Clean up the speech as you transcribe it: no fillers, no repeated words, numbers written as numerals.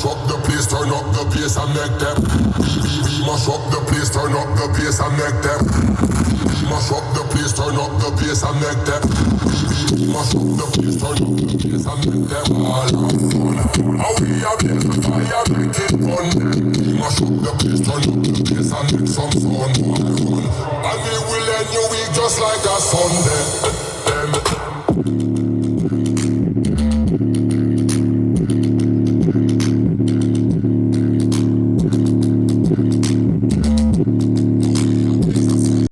up the place, turn up the bass and make them. We mash up the place, turn up the bass and make them. We mash up the place, turn up the bass and make them. We mash up the place, turn up the bass and make them all have fun. How we have built the fire, make it fun. We mash up the place, turn up the bass and make some fun. And we will end your week just like a Sunday.